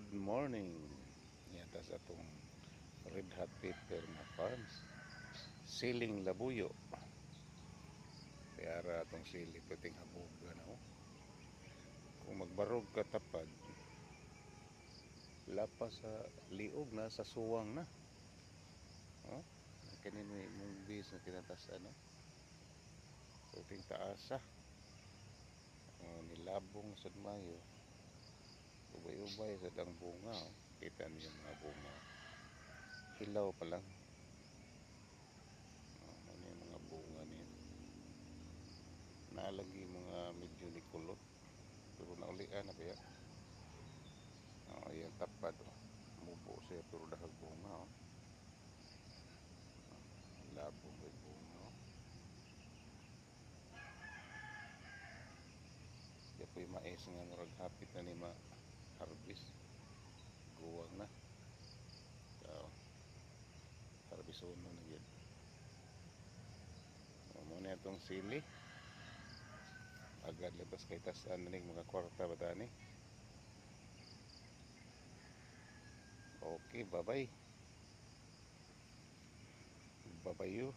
Good morning. Yata sa atong red hot pepper na farms. Siling labuyo. Kaya atong sili puting habuga na oh. Kung magbarog ka tapad, lapas sa liog na sa suwang na. Oh, kanin may mong bis na kinatas ano. Puting taasa. Oh, nilabong sa mayo. Ubay-ubay sa dang bunga oh. Kita niyo mga bunga. Hilaw pa lang. Ano yung mga bunga niya. Naalagi mga medyo ni kulot. Pero naulian na kaya. Ayan tapad oh. Mubo siya pero dahag bunga oh. Labong may bunga oh. Diya po yung mais nga murag hapit na ni ma-harvest. Guwang na. So, harvest uno na yun. Muna itong sili. Agad labas kay tasan na mga kwarta ba tani. Okay, bye-bye. Bye-bye you.